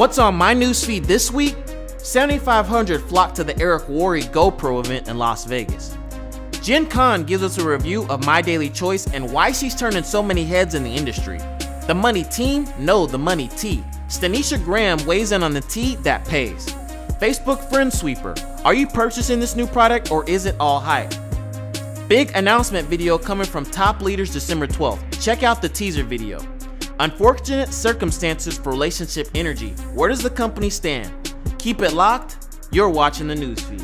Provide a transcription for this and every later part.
What's on my newsfeed this week? 7,500 flocked to the Eric Worre GoPro event in Las Vegas. Jen Khan gives us a review of My Daily Choice and why she's turning so many heads in the industry. The money team? No, the money tea. Stanisha Graham weighs in on the tea that pays. Facebook Friend Sweeper. Are you purchasing this new product or is it all hype? Big announcement video coming from top leaders December 12th. Check out the teaser video. Unfortunate circumstances for relationship energy. Where does the company stand? Keep it locked. You're watching the newsfeed.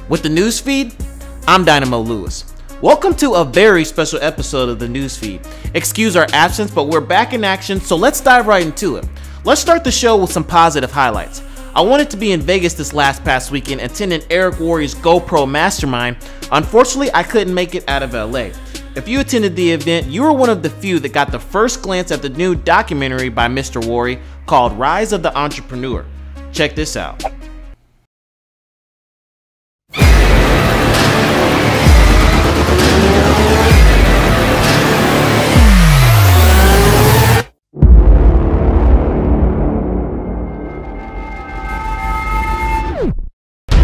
With the newsfeed, I'm Dynamo Lewis. Welcome to a very special episode of the newsfeed. Excuse our absence, but we're back in action, so let's dive right into it. Let's start the show with some positive highlights. I wanted to be in Vegas this past weekend attending Eric Worre's GoPro Mastermind. Unfortunately, I couldn't make it out of LA. If you attended the event, you were one of the few that got the first glance at the new documentary by Mr. Worre called Rise of the Entrepreneur. Check this out.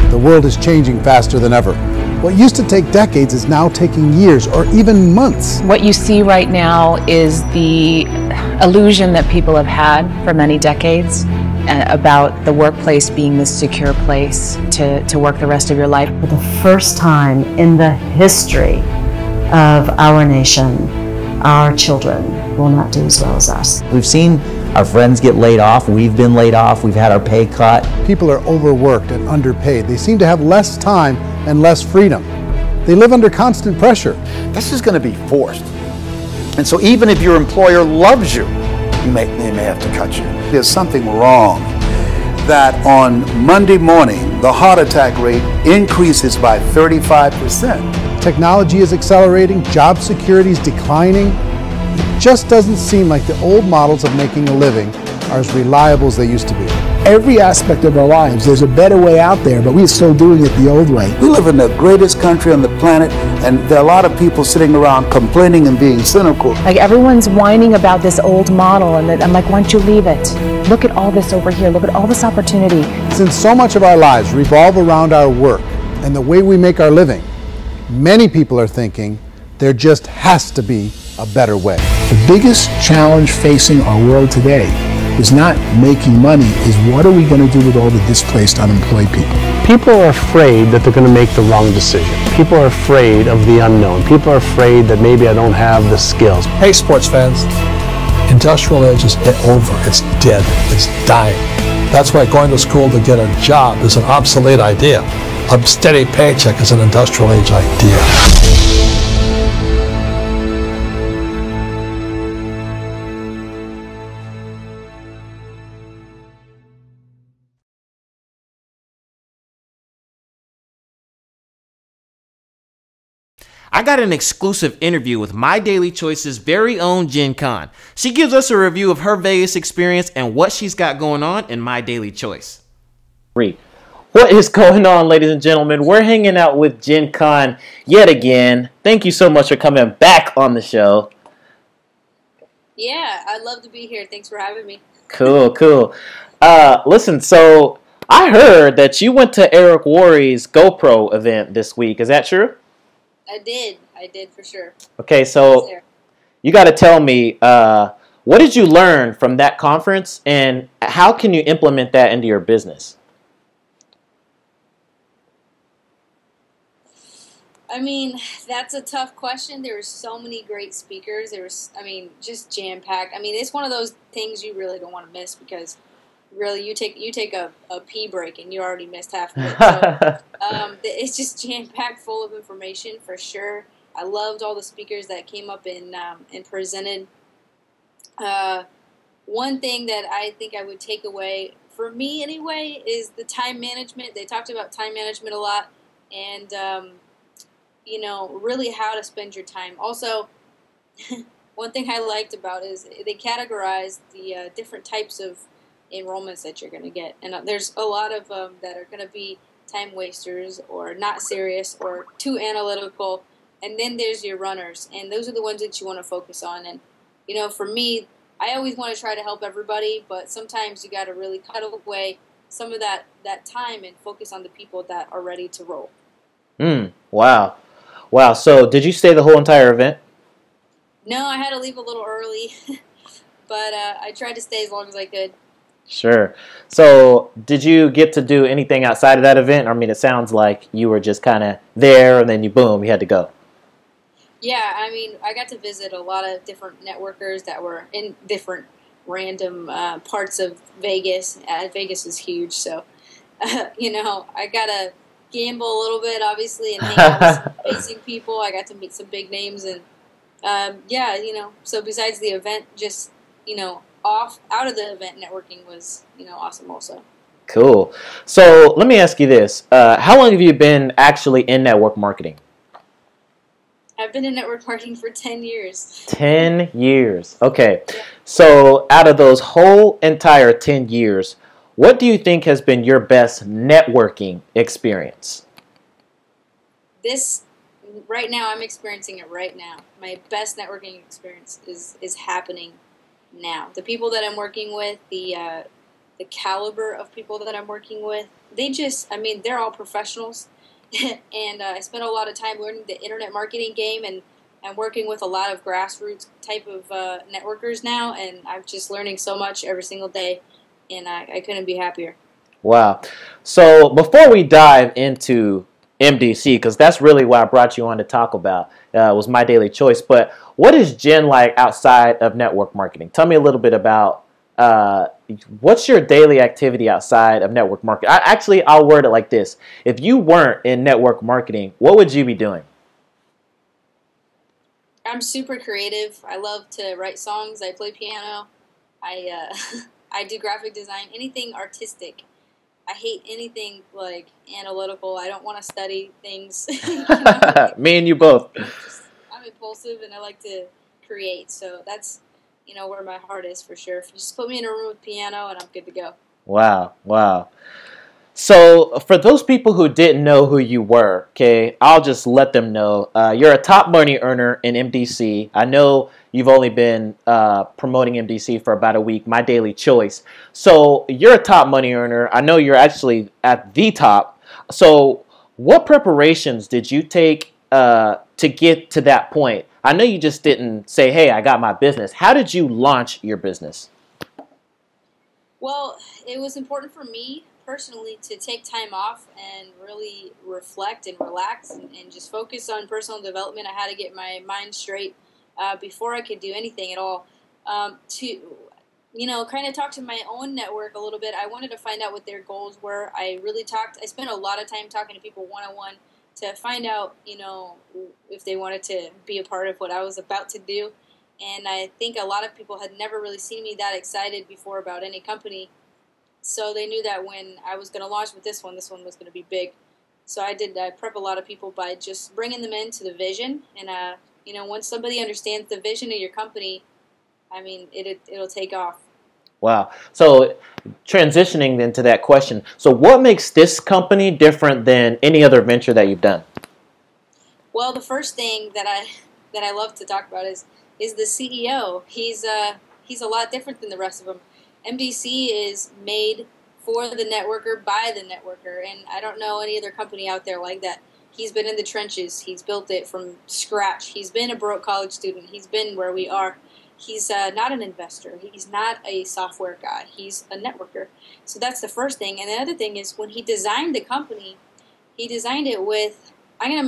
The world is changing faster than ever. What used to take decades is now taking years or even months. What you see right now is the illusion that people have had for many decades about the workplace being this secure place to work the rest of your life. For the first time in the history of our nation, our children will not do as well as us. We've seen our friends get laid off, we've been laid off, we've had our pay cut. People are overworked and underpaid. They seem to have less time and less freedom. They live under constant pressure. This is going to be forced. And so even if your employer loves you, they may have to cut you. There's something wrong that on Monday morning, the heart attack rate increases by 35%. Technology is accelerating, job security is declining. It just doesn't seem like the old models of making a living are as reliable as they used to be. Every aspect of our lives, there's a better way out there, but we're still doing it the old way. We live in the greatest country on the planet, and there are a lot of people sitting around complaining and being cynical. Like everyone's whining about this old model, and I'm like, why don't you leave it? Look at all this over here. Look at all this opportunity. Since so much of our lives revolve around our work and the way we make our living, many people are thinking there just has to be a better way. The biggest challenge facing our world today is not making money, is what are we going to do with all the displaced, unemployed people? People are afraid that they're going to make the wrong decision. People are afraid of the unknown. People are afraid that maybe I don't have the skills. Hey sports fans, industrial age is over. It's dead. It's dying. That's why going to school to get a job is an obsolete idea. A steady paycheck is an industrial age idea. I got an exclusive interview with My Daily Choice's very own Jen Khan. She gives us a review of her Vegas experience and what she's got going on in My Daily Choice. What is going on, ladies and gentlemen? We're hanging out with Jen Khan yet again. Thank you so much for coming back on the show. Yeah, I'd love to be here. Thanks for having me. Cool. Listen, so I heard that you went to Eric Worre's GoPro event this week. Is that true? I did for sure. Okay, so you got to tell me, what did you learn from that conference and how can you implement that into your business? I mean, that's a tough question. There were so many great speakers. Just jam-packed. I mean, it's one of those things you really don't want to miss because really you take a pee break and you already missed half of it. So, it's just jam-packed full of information for sure. I loved all the speakers that came up and presented. One thing that I think I would take away, for me anyway, is the time management. They talked about time management a lot and, really how to spend your time. Also, one thing I liked about is they categorized the different types of enrollments that you're going to get. And there's a lot of them that are going to be time wasters or not serious or too analytical. and then there's your runners, and those are the ones that you want to focus on. And for me, I always want to try to help everybody, but sometimes you got to really cut away some of that time and focus on the people that are ready to roll. Wow. Wow. So did you stay the whole entire event? No, I had to leave a little early, but I tried to stay as long as I could. Sure. So did you get to do anything outside of that event? I mean, it sounds like you were just kind of there and then you had to go. Yeah, I mean, I got to visit a lot of different networkers that were in different random parts of Vegas. Vegas is huge, so, I got to gamble a little bit, obviously, and hang out with some amazing people. I got to meet some big names, and, so besides the event, just, out of the event, networking was, awesome also. Cool. So let me ask you this. How long have you been actually in network marketing? I've been in network marketing for 10 years. 10 years. Okay. Yeah. So out of those whole entire 10 years, what do you think has been your best networking experience? Right now, I'm experiencing it right now. My best networking experience is happening now. The people that I'm working with, the caliber of people that I'm working with, they're all professionals. And I spent a lot of time learning the internet marketing game, and I'm working with a lot of grassroots type of networkers now, and I'm just learning so much every single day, and I couldn't be happier. Wow. So before we dive into MDC, because that's really what I brought you on to talk about, was My Daily Choice, but what is Jen like outside of network marketing? Tell me a little bit about what's your daily activity outside of network marketing? I'll word it like this. If you weren't in network marketing, what would you be doing? I'm super creative. I love to write songs. I play piano. I do graphic design, anything artistic. I hate anything like analytical. I don't want to study things. Me and you both. I'm impulsive and I like to create. So that's where my heart is for sure. Just put me in a room with piano and I'm good to go. Wow, wow. So for those people who didn't know who you were, okay, I'll just let them know. You're a top money earner in MDC. I know you've only been promoting MDC for about a week, My Daily Choice. So you're a top money earner. I know you're actually at the top. So what preparations did you take to get to that point? I know you just didn't say, hey, I got my business. How did you launch your business? Well, it was important for me personally to take time off and really reflect and relax and just focus on personal development. I had to get my mind straight before I could do anything at all. Kind of talk to my own network a little bit. I wanted to find out what their goals were. I spent a lot of time talking to people one-on-one to find out, if they wanted to be a part of what I was about to do. And I think a lot of people had never really seen me that excited before about any company. So they knew that when I was going to launch with this one was going to be big. So I prep a lot of people by just bringing them into the vision. And, once somebody understands the vision of your company, I mean, it'll take off. Wow. So transitioning then to that question. So what makes this company different than any other venture that you've done? Well, the first thing that I love to talk about is the CEO. He's a lot different than the rest of them. MDC is made for the networker by the networker, and I don't know any other company out there like that. He's been in the trenches. He's built it from scratch. He's been a broke college student. He's been where we are. He's not an investor. He's not a software guy. He's a networker. So that's the first thing. And the other thing is when he designed the company, he designed it with, I'm going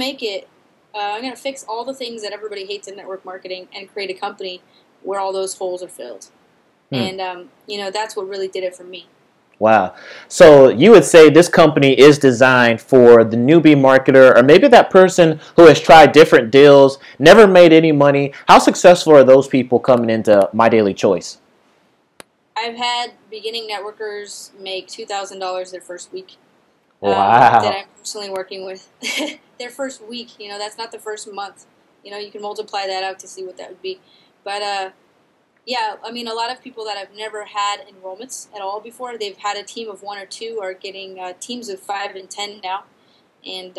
to fix all the things that everybody hates in network marketing and create a company where all those holes are filled. And, that's what really did it for me. Wow. So you would say this company is designed for the newbie marketer or maybe that person who has tried different deals, never made any money. How successful are those people coming into My Daily Choice? I've had beginning networkers make $2,000 their first week. Wow. That I'm personally working with. Their first week, that's not the first month. You can multiply that out to see what that would be. But, yeah, I mean, a lot of people that have never had enrollments at all before, they've had a team of 1 or 2 are getting teams of 5 and 10 now. And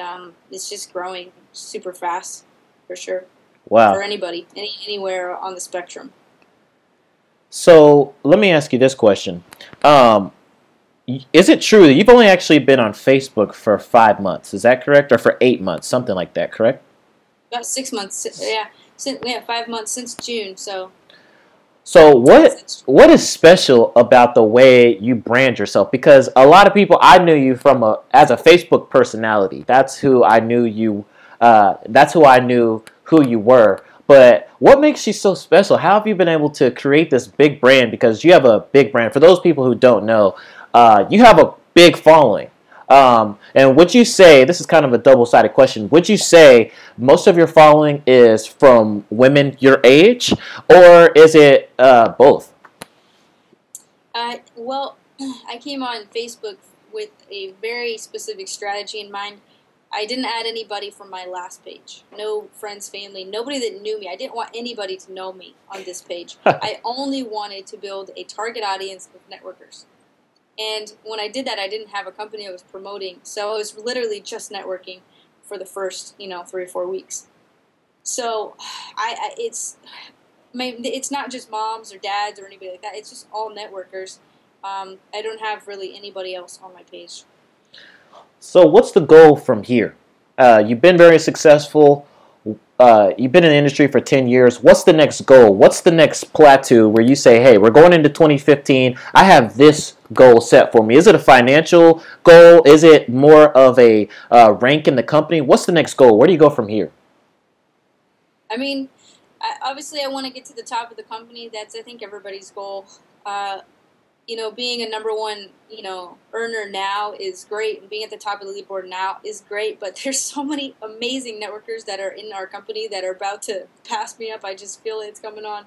it's just growing super fast. for sure. Wow. For anybody, anywhere on the spectrum. So let me ask you this question. Is it true that you've only actually been on Facebook for 5 months? Is that correct? Or for 8 months, something like that, correct? About 6 months, yeah. 5 months since June, so. So what is special about the way you brand yourself? Because a lot of people, I knew you as a Facebook personality. That's who I knew you. That's who I knew who you were. But what makes you so special? How have you been able to create this big brand? Because you have a big brand. For those people who don't know, you have a big following. And would you say, this is kind of a double-sided question, would you say most of your following is from women your age, or is it both? Well, I came on Facebook with a very specific strategy in mind. I didn't add anybody from my last page. No friends, family, nobody that knew me. I didn't want anybody to know me on this page. I only wanted to build a target audience of networkers. And when I did that, I didn't have a company I was promoting. So I was literally just networking for the first, 3 or 4 weeks. So it's not just moms or dads or anybody like that. It's just all networkers. I don't have really anybody else on my page. So what's the goal from here? You've been very successful. You've been in the industry for 10 years. What's the next goal? What's the next plateau where you say, hey, we're going into 2015. I have this goal set for me. Is it a financial goal? Is it more of a rank in the company? What's the next goal? Where do you go from here? I mean, obviously I want to get to the top of the company. That's, I think, everybody's goal. Being a number one, earner now is great, and being at the top of the leaderboard now is great, but there's so many amazing networkers that are in our company that are about to pass me up. I just feel it's coming on.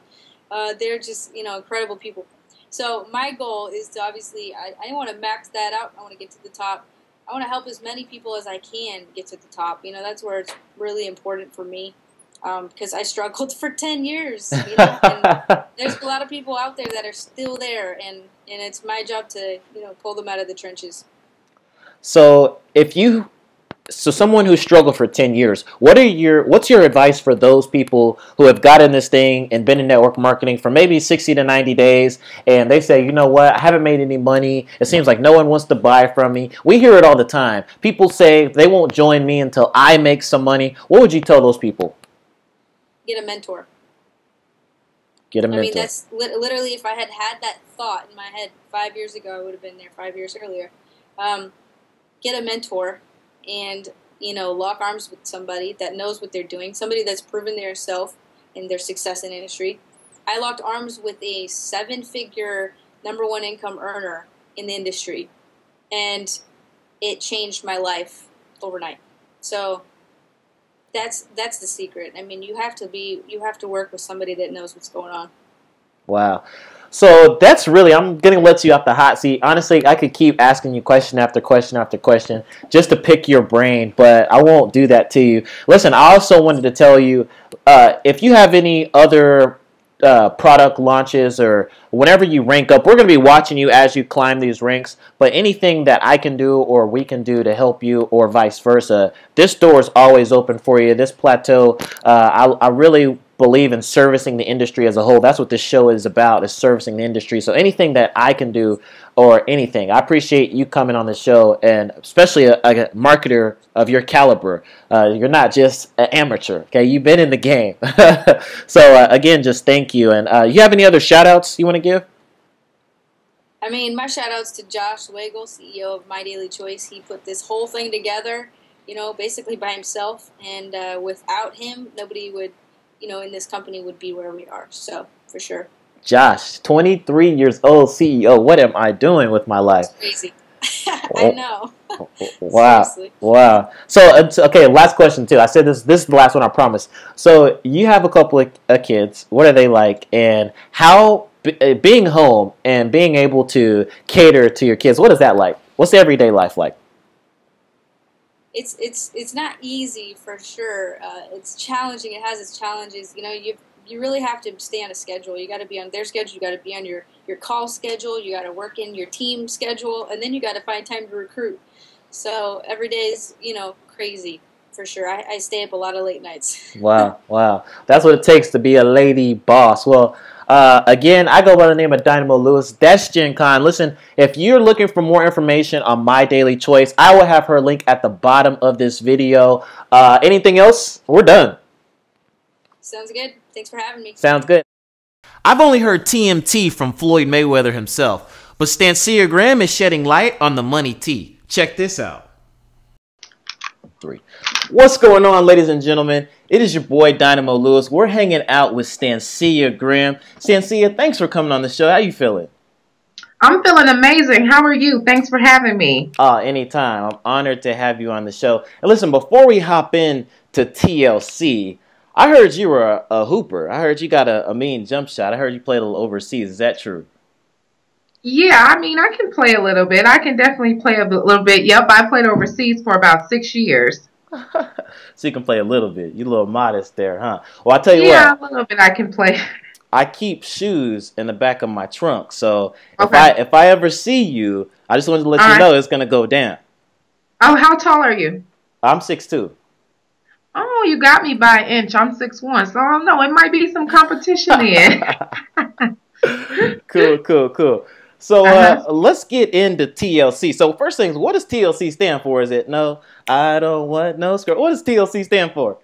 They're just, incredible people. So my goal is to obviously, I want to max that out. I want to get to the top. I want to help as many people as I can get to the top. That's where it's really important for me. Because I struggled for 10 years, and there's a lot of people out there that are still there, and it's my job to, pull them out of the trenches. So someone who struggled for 10 years, what's your advice for those people who have gotten this thing and been in network marketing for maybe 60 to 90 days, and they say, you know what, I haven't made any money, it seems like no one wants to buy from me. We hear it all the time. People say they won't join me until I make some money. What would you tell those people? Get a mentor. Get a mentor. I mean, that's literally, if I had that thought in my head 5 years ago, I would have been there 5 years earlier. Get a mentor and, lock arms with somebody that knows what they're doing, somebody that's proven their self and their success in industry. I locked arms with a 7-figure #1 income earner in the industry, and it changed my life overnight. So that's the secret. I mean, you have to work with somebody that knows what's going on. Wow. So that's really, I'm going to let you off the hot seat. Honestly, I could keep asking you question after question after question just to pick your brain, but I won't do that to you. Listen, I also wanted to tell you, if you have any other product launches or whenever you rank up, we're going to be watching you as you climb these ranks, but anything that I can do or we can do to help you or vice versa, this door is always open for you. This plateau, I really believe in servicing the industry as a whole. That's what this show is about, is servicing the industry. So anything that I can do or anything, I appreciate you coming on the show, and especially a marketer of your caliber. You're not just an amateur, okay? You've been in the game. So again, just thank you. And you have any other shout outs you want to give? I mean, my shout outs to Josh Wagle, CEO of My Daily Choice. He put this whole thing together, basically by himself, and without him, nobody would, in this company would be where we are. So, for sure. Josh, 23 years old, CEO. What am I doing with my life? That's crazy. I know. Wow. Seriously. Wow. So, okay, last question, too. I said this is the last one, I promise. So, you have a couple of kids. What are they like? And how, being home and being able to cater to your kids, what is that like? What's the everyday life like? It's not easy, for sure. It's challenging. It has its challenges. You really have to stay on a schedule. You got to be on their schedule. You got to be on your call schedule. You got to work in your team schedule, and then you got to find time to recruit. So every day is crazy for sure. I stay up a lot of late nights. Wow, wow. That's what it takes to be a lady boss. Well, again, I go by the name of Dynamo Lewis. That's Jen Khan. Listen, if you're looking for more information on My Daily Choice, I will have her link at the bottom of this video. Anything else? We're done. Sounds good. Thanks for having me. Sounds good. I've only heard TMT from Floyd Mayweather himself, but Stancia Graham is shedding light on the money T. Check this out. What's going on, ladies and gentlemen? It is your boy Dynamo Lewis. We're hanging out with Stancia Graham. Stancia, thanks for coming on the show. How you feeling? I'm feeling amazing. How are you? Thanks for having me. Anytime. I'm honored to have you on the show. And listen, before we hop in to TLC, I heard you were a hooper. I heard you got a mean jump shot. I heard you played a little overseas. Is that true? Yeah, I mean, I can play a little bit. I can definitely play a little bit. Yep, I played overseas for about 6 years. So you can play a little bit. You're a little modest there, huh? Well, I'll tell you what. Yeah, a little bit I can play. I keep shoes in the back of my trunk. So if I ever see you, I just wanted to let you know it's going to go down. Oh, how tall are you? I'm 6'2". Oh, you got me by an inch. I'm 6'1", so I don't know. It might be some competition in. Cool. So let's get into TLC. So first things, what does TLC stand for? Is it no, I don't want no skirt? What does TLC stand for?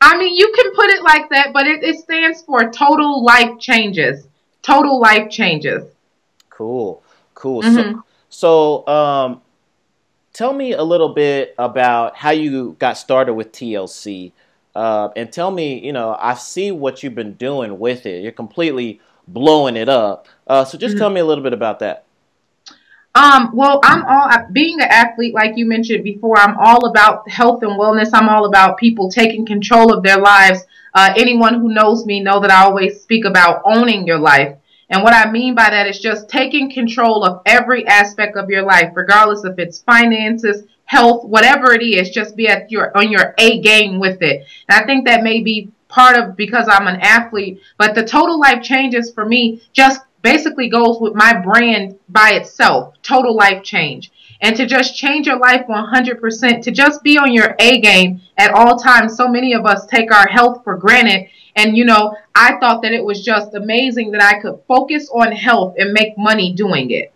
I mean, you can put it like that, but it stands for Total Life Changes. Total Life Changes. Cool. So tell me a little bit about how you got started with TLC. And tell me, I see what you've been doing with it. You're completely blowing it up. So just tell me a little bit about that. Well, being an athlete, like you mentioned before, I'm all about health and wellness. I'm all about people taking control of their lives. Anyone who knows me know that I always speak about owning your life. And what I mean by that is just taking control of every aspect of your life, regardless if it's finances, health, whatever it is, just be on your A game with it. And I think that may be part of because I'm an athlete, but the Total Life Changes for me just basically goes with my brand by itself, Total Life Change. And to just change your life 100%, to just be on your A game at all times. So many of us take our health for granted. And, I thought that it was just amazing that I could focus on health and make money doing it.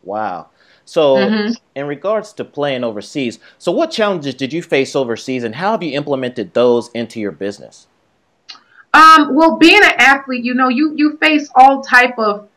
Wow. So in regards to playing overseas, so what challenges did you face overseas and how have you implemented those into your business? Well, being an athlete, you face all type of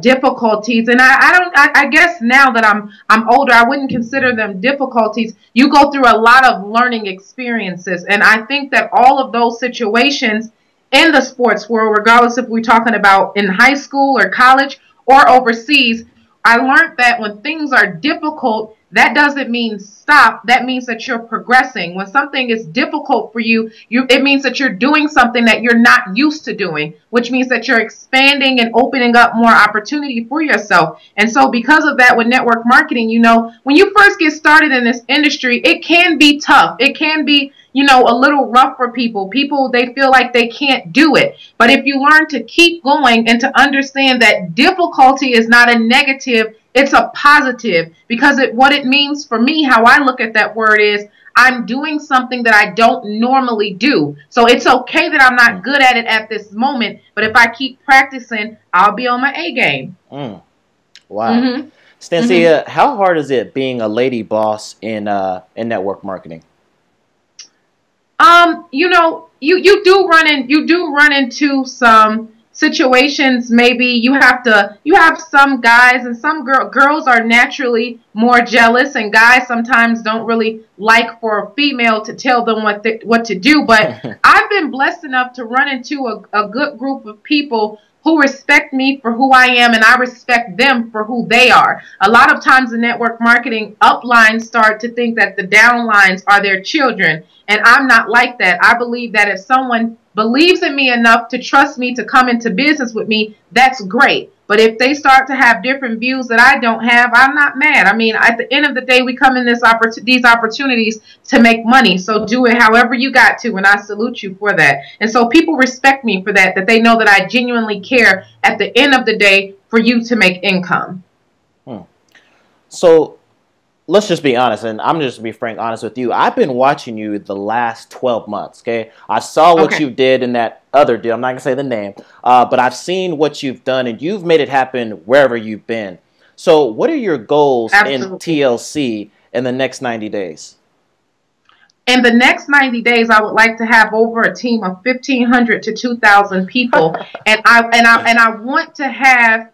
difficulties, and I guess now that I'm older, I wouldn't consider them difficulties. You go through a lot of learning experiences, and I think that all of those situations in the sports world, regardless if we're talking about in high school or college or overseas, I learned that when things are difficult, that doesn't mean stop. That means that you're progressing. When something is difficult for you, it means that you're doing something that you're not used to doing, which means that you're expanding and opening up more opportunity for yourself. And so because of that, with network marketing, when you first get started in this industry, it can be tough. It can be, a little rough for people. They feel like they can't do it. But if you learn to keep going and to understand that difficulty is not a negative, it's a positive, because what it means for me, how I look at that word is I'm doing something that I don't normally do. So it's okay that I'm not good at it at this moment, but if I keep practicing, I'll be on my A game. Wow. Stancia, how hard is it being a lady boss in network marketing? You do run into some situations. Maybe you have some guys and some girls are naturally more jealous, and guys sometimes don't really like for a female to tell them what to do. But I've been blessed enough to run into a good group of people who respect me for who I am, and I respect them for who they are. A lot of times in network marketing, uplines start to think that the downlines are their children, and I'm not like that. I believe that if someone believes in me enough to trust me to come into business with me, that's great. But if they start to have different views that I don't have, I'm not mad. I mean, at the end of the day, we come in these opportunities to make money. So do it however you got to, and I salute you for that. And so people respect me for that they know that I genuinely care at the end of the day for you to make income. So let's just be honest, and I'm just to be frank, honest with you. I've been watching you the last 12 months, okay? I saw what you did in that other deal. I'm not going to say the name, but I've seen what you've done, and you've made it happen wherever you've been. So what are your goals in TLC in the next 90 days? In the next 90 days, I would like to have over a team of 1,500 to 2,000 people, and I want to have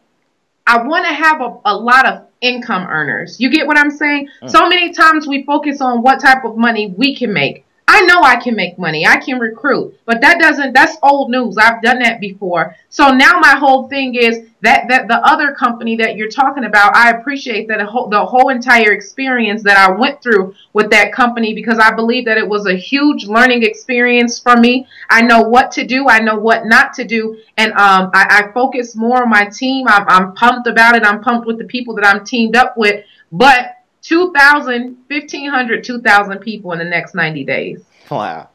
a lot of income earners. You get what I'm saying? So many times we focus on what type of money we can make. I know I can make money. I can recruit, but that's old news. I've done that before. So now my whole thing is that the other company that you're talking about, I appreciate that the whole entire experience that I went through with that company, because I believe that it was a huge learning experience for me. I know what to do. I know what not to do. And I focus more on my team. I'm pumped about it. I'm pumped with the people that I'm teamed up with. But 1,500, 2,000 people in the next 90 days. Wow.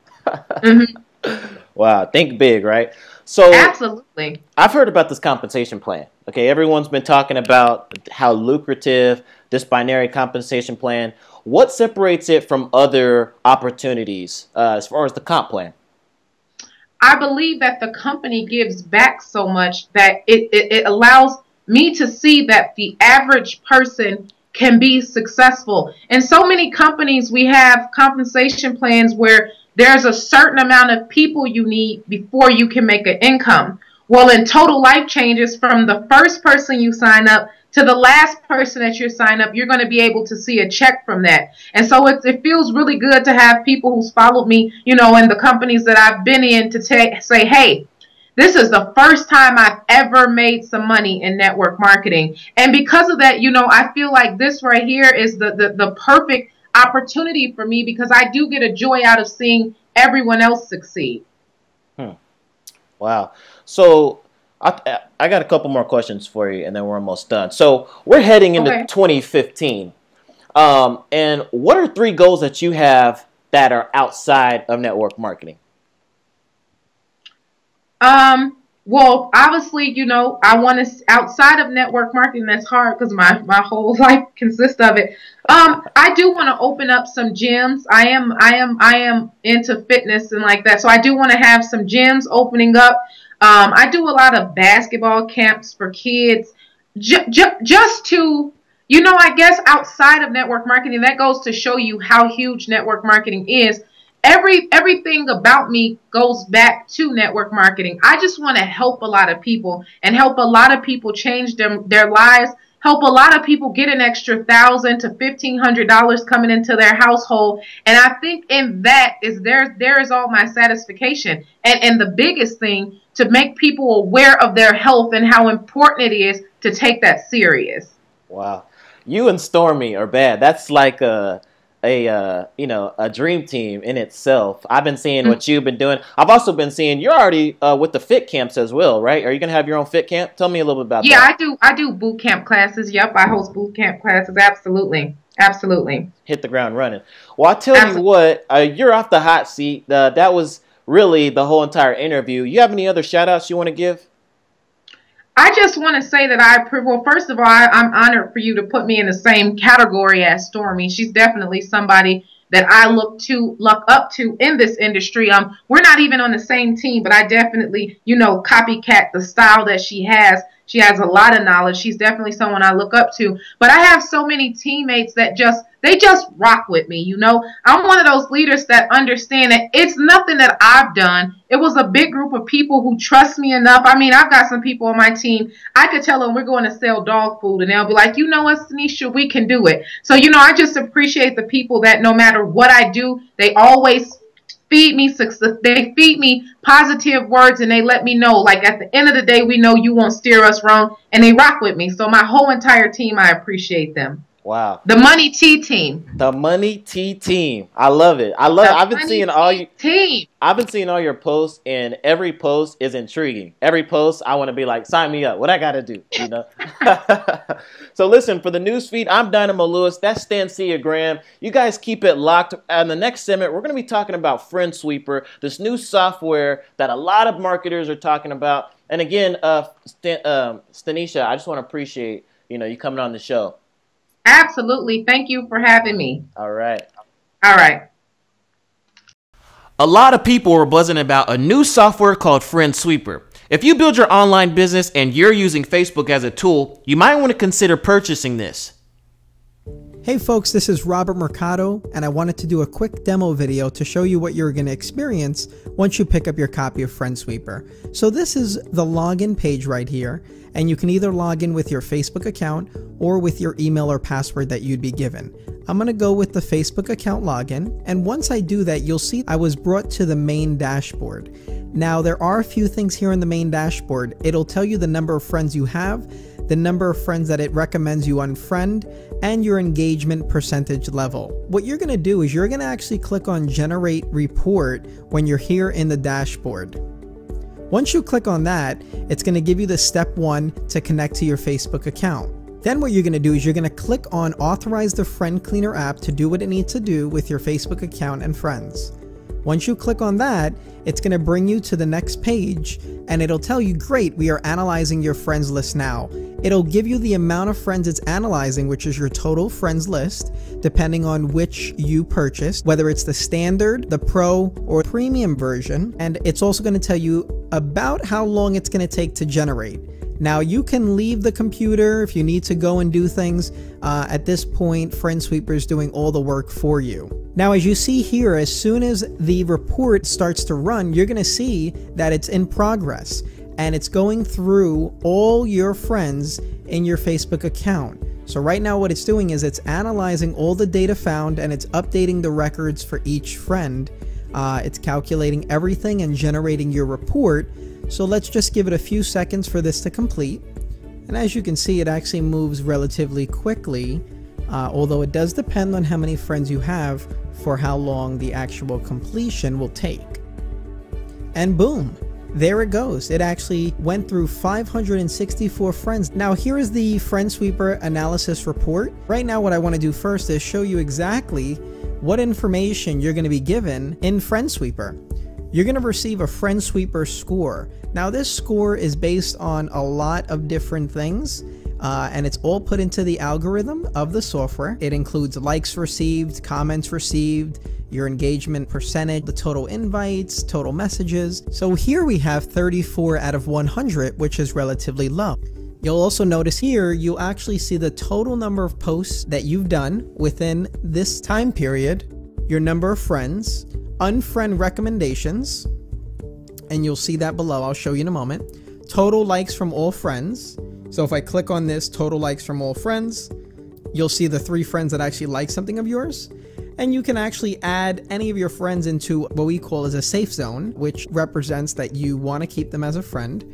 Wow. Think big, right? So absolutely. I've heard about this compensation plan. Okay. Everyone's been talking about how lucrative this binary compensation plan. What separates it from other opportunities as far as the comp plan? I believe that the company gives back so much that it allows me to see that the average person can be successful. In so many companies, we have compensation plans where there's a certain amount of people you need before you can make an income. Well, in Total Life Changes, from the first person you sign up to the last person that you sign up, you're going to be able to see a check from that. And so it feels really good to have people who's followed me, you know, in the companies that I've been in to say, hey, this is the first time I've ever made some money in network marketing. And because of that, you know, I feel like this right here is the perfect opportunity for me, because I do get a joy out of seeing everyone else succeed. Wow. So I got a couple more questions for you, and then we're almost done. So we're heading into 2015. And what are 3 goals that you have that are outside of network marketing? Well, obviously, you know, I want to, outside of network marketing, that's hard because my whole life consists of it. I do want to open up some gyms. I am into fitness and like that. So I do want to have some gyms opening up. I do a lot of basketball camps for kids, just to, you know, I guess outside of network marketing, that goes to show you how huge network marketing is. Everything about me goes back to network marketing. I just want to help a lot of people and help a lot of people change their lives, help a lot of people get an extra $1,000 to $1,500 coming into their household. And I think in that is there is all my satisfaction. And the biggest thing, to make people aware of their health and how important it is to take that serious. Wow. You and Stormy are bad. That's like a dream team in itself. I've been seeing what you've been doing. I've also been seeing you're already with the fit camps as well, right? Are you gonna have your own fit camp? Tell me a little bit about that. Yeah, I do boot camp classes. Yep, I host boot camp classes. Absolutely. Hit the ground running. Well, I tell you what, you're off the hot seat. That was really the whole entire interview. You have any other shout outs you want to give? I just want to say that well, first of all, I'm honored for you to put me in the same category as Stormy. She's definitely somebody that I look up to in this industry. We're not even on the same team, but I definitely, you know, copycat the style that she has. She has a lot of knowledge. She's definitely someone I look up to. But I have so many teammates that they just rock with me, you know. I'm one of those leaders that understand that it's nothing that I've done. It was a big group of people who trust me enough. I mean, I've got some people on my team. I could tell them we're going to sell dog food, and they'll be like, you know what, Tanisha, we can do it. So, you know, I just appreciate the people that no matter what I do, they always feed me success. They feed me positive words, and they let me know, like, at the end of the day, we know you won't steer us wrong, and they rock with me. So my whole entire team, I appreciate them. Wow. The Money T team. The Money T team. I love it. I've been seeing all your posts, and every post is intriguing. Every post, I want to be like, sign me up. What I got to do, you know? So listen, for the news feed, I'm Dynamo Lewis. That's Stancia Graham. You guys keep it locked. On the next segment, we're going to be talking about Friend Sweeper, this new software that a lot of marketers are talking about. And again, Stanisha, I just want to appreciate, you know, you coming on the show. Absolutely. Thank you for having me. All right. All right. A lot of people were buzzing about a new software called Friendsweeper. If you build your online business and you're using Facebook as a tool, you might want to consider purchasing this. Hey folks, this is Robert Mercado, and I wanted to do a quick demo video to show you what you're going to experience once you pick up your copy of Friendsweeper. So this is the login page right here, and you can either log in with your Facebook account or with your email or password that you'd be given. I'm going to go with the Facebook account login, and once I do that, you'll see I was brought to the main dashboard. Now, there are a few things here in the main dashboard. It'll tell you the number of friends you have, the number of friends that it recommends you unfriend, and your engagement percentage level. What you're going to do is you're going to actually click on Generate Report when you're here in the dashboard. Once you click on that, it's going to give you the step 1 to connect to your Facebook account. Then what you're going to do is you're going to click on Authorize the Friend Cleaner app to do what it needs to do with your Facebook account and friends. Once you click on that, it's going to bring you to the next page, and it'll tell you, great, we are analyzing your friends list now. It'll give you the amount of friends it's analyzing, which is your total friends list, depending on which you purchased, whether it's the standard, the pro, or premium version. And it's also going to tell you about how long it's going to take to generate. Now, you can leave the computer if you need to go and do things. At this point, Friendsweeper is doing all the work for you. Now, as you see here, as soon as the report starts to run, you're going to see that it's in progress, and it's going through all your friends in your Facebook account. So right now what it's doing is it's analyzing all the data found, and it's updating the records for each friend. It's calculating everything and generating your report. So let's just give it a few seconds for this to complete. And as you can see, it actually moves relatively quickly, although it does depend on how many friends you have for how long the actual completion will take. And boom, there it goes. It actually went through 564 friends. Now here is the Friendsweeper analysis report. Right now what I want to do first is show you exactly what information you're going to be given in Friendsweeper. You're going to receive a Friendsweeper score. Now this score is based on a lot of different things, and it's all put into the algorithm of the software. It includes likes received, comments received, your engagement percentage, the total invites, total messages. So here we have 34 out of 100, which is relatively low. You'll also notice here, you'll actually see the total number of posts that you've done within this time period, your number of friends, unfriend recommendations, and you'll see that below. I'll show you in a moment. Total likes from all friends. So if I click on this, total likes from all friends, you'll see the 3 friends that actually like something of yours. And you can actually add any of your friends into what we call as a safe zone, which represents that you want to keep them as a friend.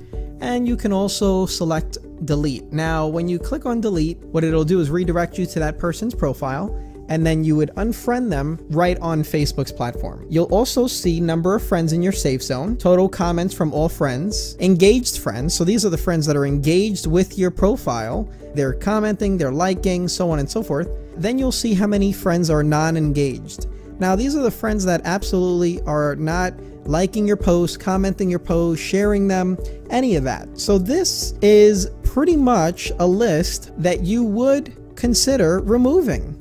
And you can also select delete. Now, when you click on delete, what it'll do is redirect you to that person's profile, and then you would unfriend them right on Facebook's platform. You'll also see number of friends in your safe zone, total comments from all friends, engaged friends. So these are the friends that are engaged with your profile. They're commenting, they're liking, so on and so forth. Then you'll see how many friends are non-engaged. Now, these are the friends that absolutely are not liking your posts, commenting your posts, sharing them, any of that. So this is pretty much a list that you would consider removing.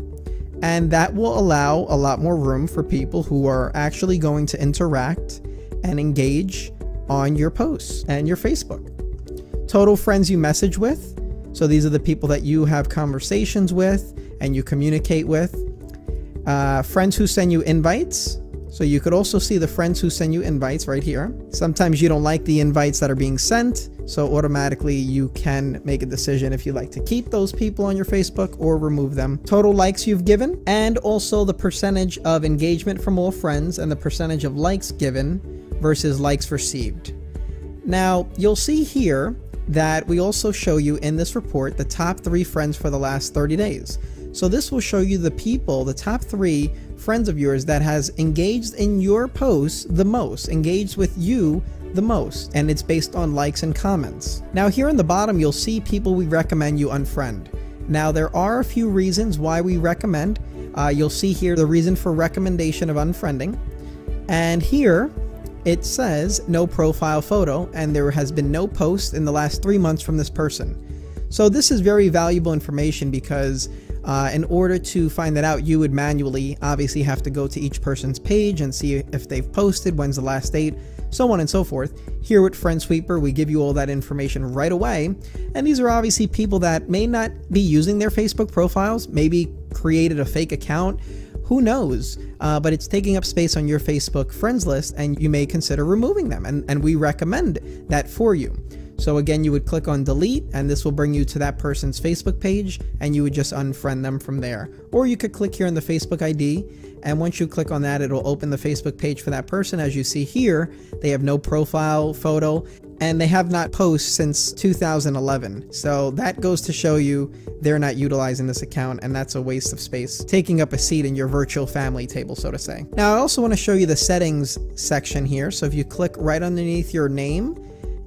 And that will allow a lot more room for people who are actually going to interact and engage on your posts and your Facebook. Total friends you message with. So these are the people that you have conversations with and you communicate with. Friends who send you invites. So you could also see the friends who send you invites right here. Sometimes you don't like the invites that are being sent, so automatically you can make a decision if you like to keep those people on your Facebook or remove them. Total likes you've given, and also the percentage of engagement from all friends and the percentage of likes given versus likes received. Now, you'll see here that we also show you in this report the top 3 friends for the last 30 days. So this will show you the people, the top 3 friends of yours that has engaged in your posts the most, engaged with you the most, and it's based on likes and comments. Now here in the bottom, you'll see people we recommend you unfriend. Now there are a few reasons why we recommend. You'll see here the reason for recommendation of unfriending. And here it says no profile photo, and there has been no post in the last 3 months from this person. So this is very valuable information because In order to find that out, you would manually obviously have to go to each person's page and see if they've posted, when's the last date, so on and so forth. Here with FriendSweeper, we give you all that information right away. And these are obviously people that may not be using their Facebook profiles, maybe created a fake account, who knows? But it's taking up space on your Facebook friends list, and you may consider removing them. And we recommend that for you. So again, you would click on delete, and this will bring you to that person's Facebook page, and you would just unfriend them from there. Or you could click here on the Facebook ID, and once you click on that, it'll open the Facebook page for that person. As you see here, they have no profile photo, and they have not posted since 2011. So that goes to show you they're not utilizing this account, and that's a waste of space, taking up a seat in your virtual family table, so to say. Now, I also want to show you the settings section here. So if you click right underneath your name,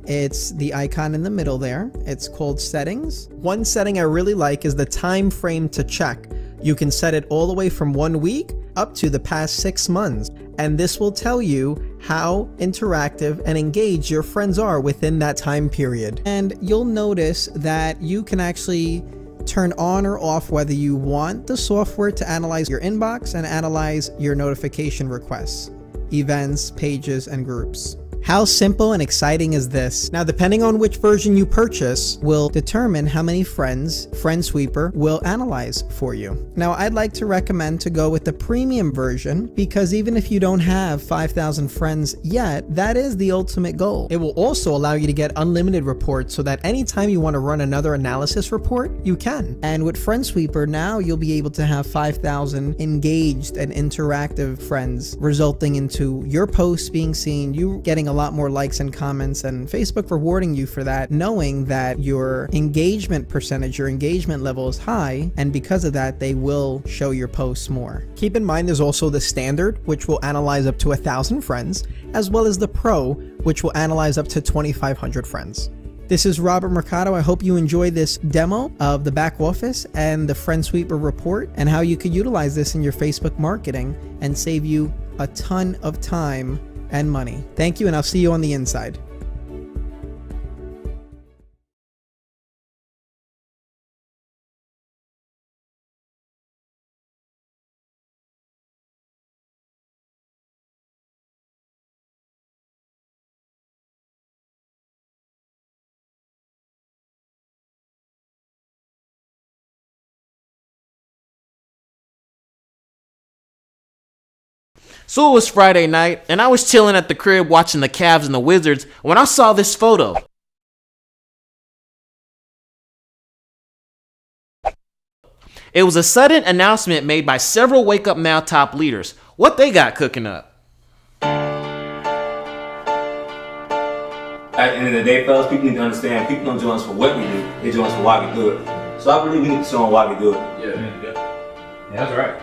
it's the icon in the middle there. It's called settings. One setting I really like is the time frame to check. You can set it all the way from 1 week up to the past 6 months. And this will tell you how interactive and engaged your friends are within that time period. And you'll notice that you can actually turn on or off whether you want the software to analyze your inbox and analyze your notification requests, events, pages, and groups. How simple and exciting is this? Now, depending on which version you purchase will determine how many friends FriendSweeper will analyze for you. Now, I'd like to recommend to go with the premium version, because even if you don't have 5,000 friends yet, that is the ultimate goal. It will also allow you to get unlimited reports, so that anytime you want to run another analysis report, you can. And with FriendSweeper, now you'll be able to have 5,000 engaged and interactive friends, resulting into your posts being seen, you getting a lot more likes and comments, and Facebook rewarding you for that, knowing that your engagement percentage, your engagement level is high, and because of that, they will show your posts more. Keep in mind there's also the standard, which will analyze up to 1,000 friends, as well as the pro, which will analyze up to 2,500 friends. This is Robert Mercado. I hope you enjoyed this demo of the back office and the FriendSweeper report, and how you could utilize this in your Facebook marketing and save you a ton of time and money. Thank you, and I'll see you on the inside. So it was Friday night, and I was chilling at the crib watching the Cavs and the Wizards when I saw this photo. It was a sudden announcement made by several Wake Up Now top leaders. What they got cooking up? At the end of the day, fellas, people need to understand, people don't join us for what we do, they join us for why we do it. So I believe we need to show them why we do it. Yeah, that's right.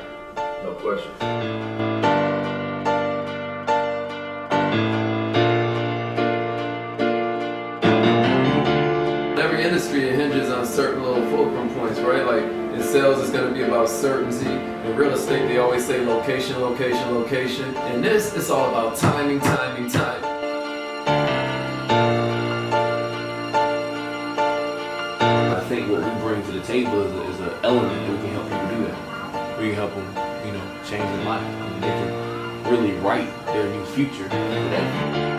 No question. Every industry, it hinges on certain little fulcrum points, right? Like in sales, it's going to be about certainty. In real estate, they always say location, location, location. In this, it's all about timing, timing, timing. I think what we bring to the table is an element that we can help people do that. We can help them, change their life. I mean, they can really write their new future today.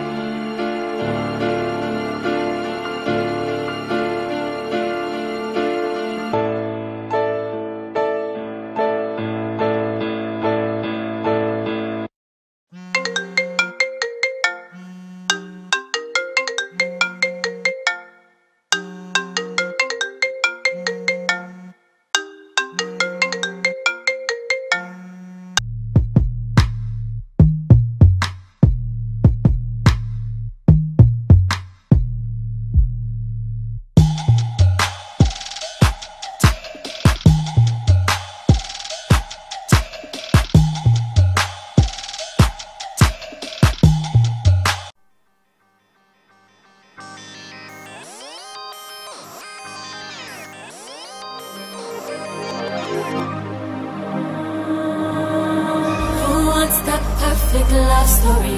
Perfect love story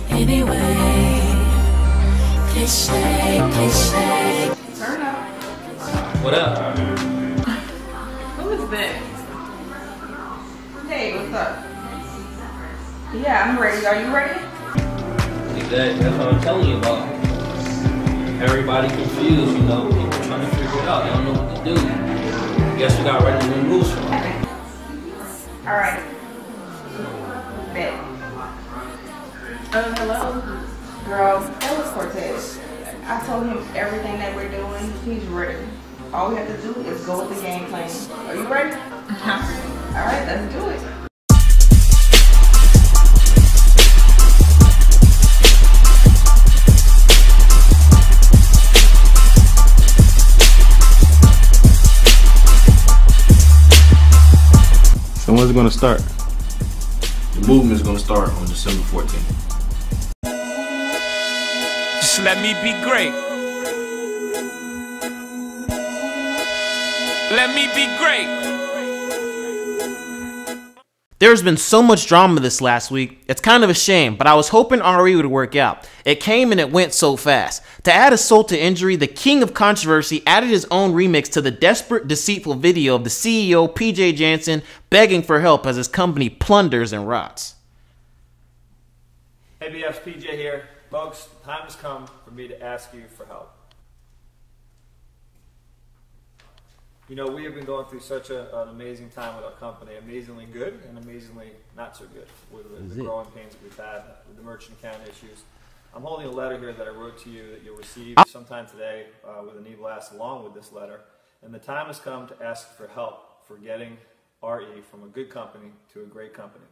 anyway, cliche. What up? Who is that? Hey, what's up? Yeah, I'm ready. Are you ready? That's what I'm telling you about. Everybody confused, you know. People trying to figure it out. They don't know what to do. Guess we got ready to remove from. All right. Bet. Hello? Girl, that was Cortez. I told him everything that we're doing. He's ready. All we have to do is go with the game plan. Are you ready? All right, let's do it. So when's it going to start? The movement is going to start on December 14th. Just let me be great. Let me be great. There's been so much drama this last week, it's kind of a shame, but I was hoping RE would work out. It came and it went so fast. To add insult to injury, the king of controversy added his own remix to the desperate, deceitful video of the CEO, PJ Jansen, begging for help as his company plunders and rots. Hey BF's PJ here. Folks, the time has come for me to ask you for help. You know, we have been going through such an amazing time with our company, amazingly good and amazingly not so good with the growing pains that we've had with the merchant account issues. I'm holding a letter here that I wrote to you that you'll receive sometime today with an e-blast along with this letter. And the time has come to ask for help for getting RE from a good company to a great company.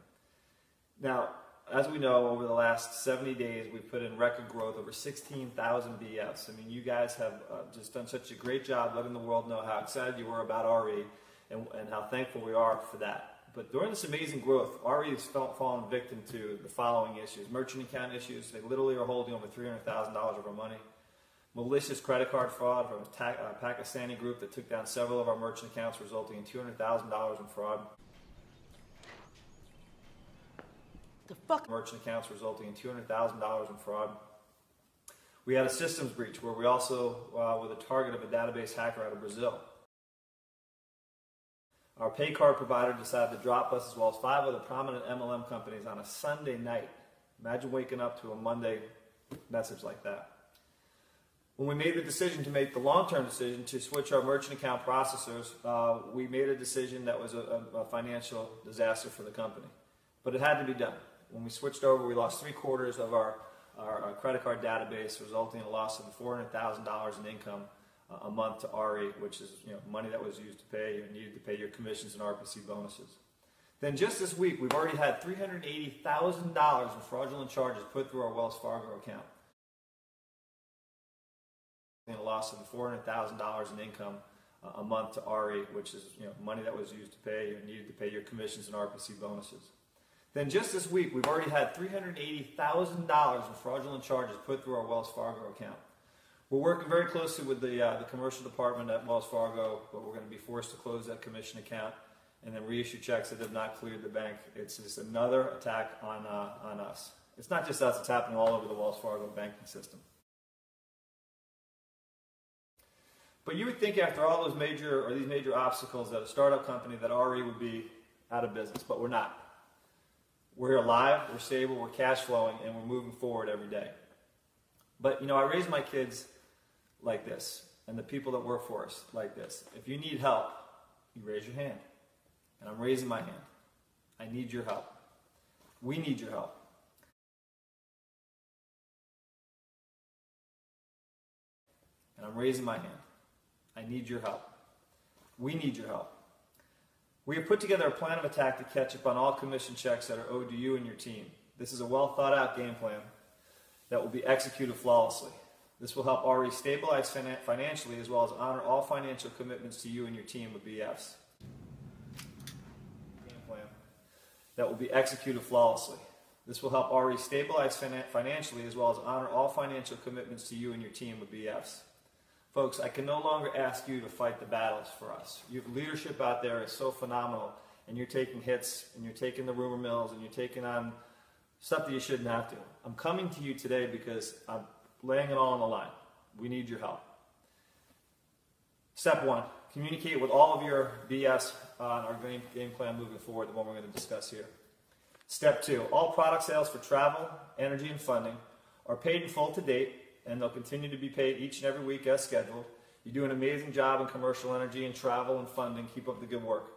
Now, as we know, over the last 70 days, we've put in record growth, over 16,000 BFs. I mean, you guys have just done such a great job letting the world know how excited you were about RE and how thankful we are for that. But during this amazing growth, RE has fallen victim to the following issues. Merchant account issues. They literally are holding over $300,000 of our money. Malicious credit card fraud from a Pakistani group that took down several of our merchant accounts, resulting in $200,000 in fraud. Merchant accounts resulting in $200,000 in fraud. We had a systems breach where we also were the target of a database hacker out of Brazil. Our pay card provider decided to drop us as well as 5 other prominent MLM companies on a Sunday night. Imagine waking up to a Monday message like that. When we made the decision to make the long-term decision to switch our merchant account processors, we made a decision that was a financial disaster for the company. But it had to be done. When we switched over, we lost 3/4 of our credit card database, resulting in a loss of $400,000 in income a month to RE, which is money that was used to pay or needed to pay your commissions and RPC bonuses. Then just this week, we've already had $380,000 in fraudulent charges put through our Wells Fargo account. And a loss of $400,000 in income a month to RE, which is money that was used to pay or needed to pay your commissions and RPC bonuses. Then just this week, we've already had $380,000 in fraudulent charges put through our Wells Fargo account. We're working very closely with the commercial department at Wells Fargo, but we're going to be forced to close that commission account and then reissue checks that have not cleared the bank. It's just another attack on us. It's not just us, it's happening all over the Wells Fargo banking system. But you would think after all these major obstacles that a startup company that RE would be out of business, but we're not. We're alive, we're stable, we're cash flowing, and we're moving forward every day. But I raise my kids like this, and the people that work for us like this. If you need help, you raise your hand. And I'm raising my hand. I need your help. We need your help. And I'm raising my hand. I need your help. We need your help. We have put together a plan of attack to catch up on all commission checks that are owed to you and your team. This is a well thought out game plan that will be executed flawlessly. This will help RE stabilize financially as well as honor all financial commitments to you and your team with BFs. Game plan that will be executed flawlessly. This will help RE stabilize financially as well as honor all financial commitments to you and your team with BFs. Folks, I can no longer ask you to fight the battles for us. Your leadership out there is so phenomenal, and you're taking hits, and you're taking the rumor mills, and you're taking on stuff that you shouldn't have to. I'm coming to you today because I'm laying it all on the line. We need your help. Step 1, Communicate with all of your BS on our game plan moving forward, the one we're going to discuss here. Step 2, all product sales for travel, energy, and funding are paid in full to date, and they'll continue to be paid each and every week as scheduled. You do an amazing job in commercial energy and travel and funding. Keep up the good work.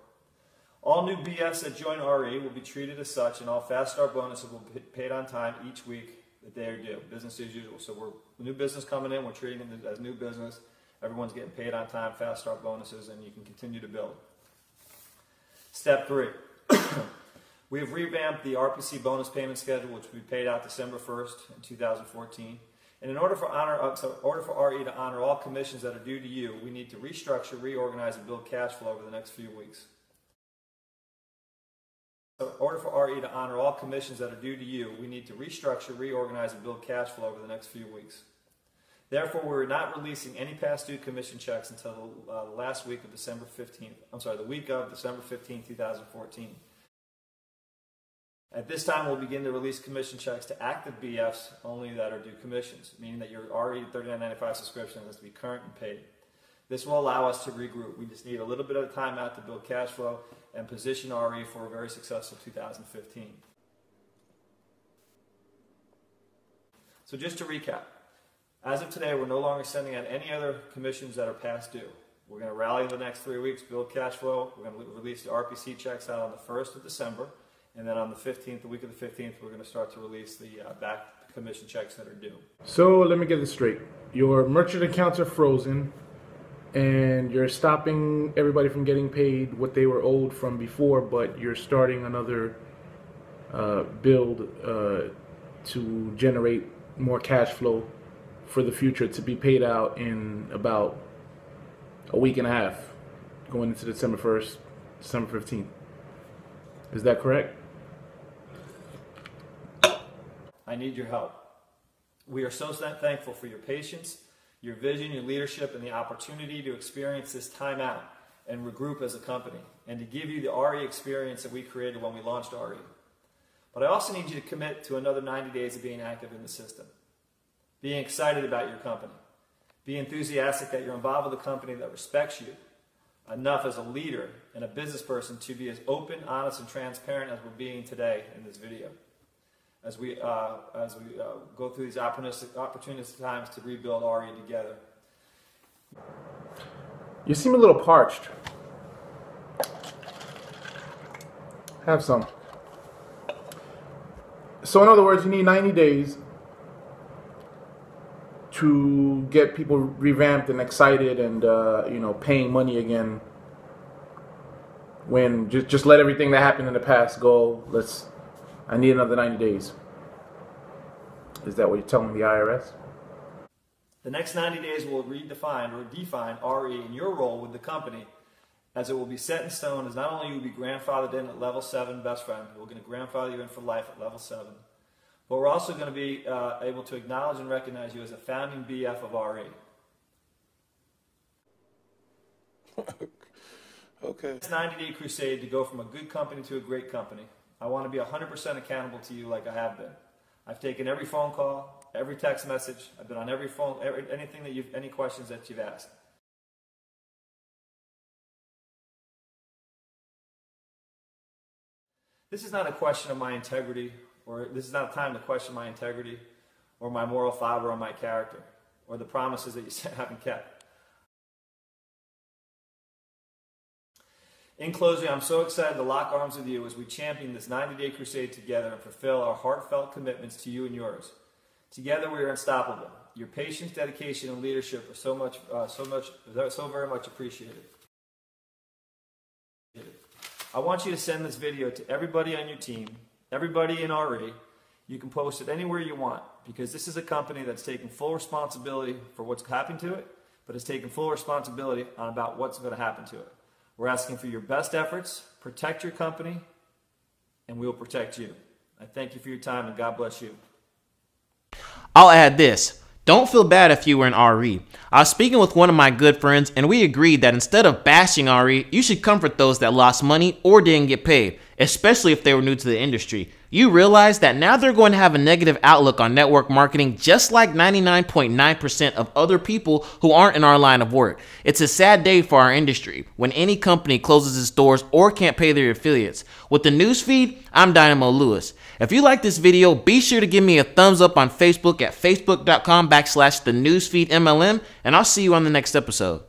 All new BS that join RE will be treated as such, and all fast start bonuses will be paid on time each week that they are due. Business as usual. So we're new business coming in. We're treating it as new business. Everyone's getting paid on time, fast start bonuses, and you can continue to build. Step 3. We have revamped the RPC bonus payment schedule, which will be paid out December 1st in 2014. And in order for RE to honor all commissions that are due to you, we need to restructure, reorganize, and build cash flow over the next few weeks. So in order for RE to honor all commissions that are due to you, we need to restructure, reorganize, and build cash flow over the next few weeks. Therefore, we're not releasing any past due commission checks until the last week of December 15th. I'm sorry, the week of December 15th, 2014. At this time, we'll begin to release commission checks to active BFs only that are due commissions, meaning that your RE $39.95 subscription has to be current and paid. This will allow us to regroup. We just need a little bit of time out to build cash flow and position RE for a very successful 2015. So just to recap, as of today, we're no longer sending out any other commissions that are past due. We're going to rally the next 3 weeks, build cash flow. We're going to release the RPC checks out on the 1st of December. And then on the 15th, the week of the 15th, we're going to start to release the back commission checks that are due. So let me get this straight. Your merchant accounts are frozen, and you're stopping everybody from getting paid what they were owed from before, but you're starting another build to generate more cash flow for the future to be paid out in about a week and a half, going into December 1st, December 15th. Is that correct? I need your help. We are so thankful for your patience, your vision, your leadership, and the opportunity to experience this time out and regroup as a company, and to give you the RE experience that we created when we launched RE. But I also need you to commit to another 90 days of being active in the system, being excited about your company, be enthusiastic that you're involved with a company that respects you enough as a leader and a business person to be as open, honest, and transparent as we're being today in this video, as we go through these opportunistic times to rebuild RE together. You seem a little parched. Have some. So in other words, you need 90 days to get people revamped and excited and paying money again. When just let everything that happened in the past go. I need another 90 days. Is that what you're telling the IRS? The next 90 days will redefine or define RE and your role with the company, as it will be set in stone as not only you will be grandfathered in at level 7 best friend, we're going to grandfather you in for life at level 7, but we're also going to be able to acknowledge and recognize you as a founding BF of RE. Okay. It's a 90-day crusade to go from a good company to a great company. I want to be 100% accountable to you like I have been. I've taken every phone call, every text message. I've been on every phone, any questions that you've asked. This is not a question of my integrity, or this is not a time to question my integrity, or my moral fiber, or my character, or the promises that you haven't kept. In closing, I'm so excited to lock arms with you as we champion this 90-day crusade together and fulfill our heartfelt commitments to you and yours. Together, we are unstoppable. Your patience, dedication, and leadership are so very much appreciated. I want you to send this video to everybody on your team, everybody in RE. You can post it anywhere you want, because this is a company that's taking full responsibility for what's happened to it, but it's taking full responsibility about what's going to happen to it. We're asking for your best efforts, protect your company, and we will protect you. I thank you for your time, and God bless you. I'll add this. Don't feel bad if you were in RE. I was speaking with one of my good friends, and we agreed that instead of bashing RE, you should comfort those that lost money or didn't get paid, especially if they were new to the industry. you realize that now they're going to have a negative outlook on network marketing, just like 99.9% of other people who aren't in our line of work. It's a sad day for our industry when any company closes its doors or can't pay their affiliates. With the newsfeed, I'm Dynamo Lewis. If you like this video, be sure to give me a thumbs up on Facebook at facebook.com/thenewsfeedmlm, and I'll see you on the next episode.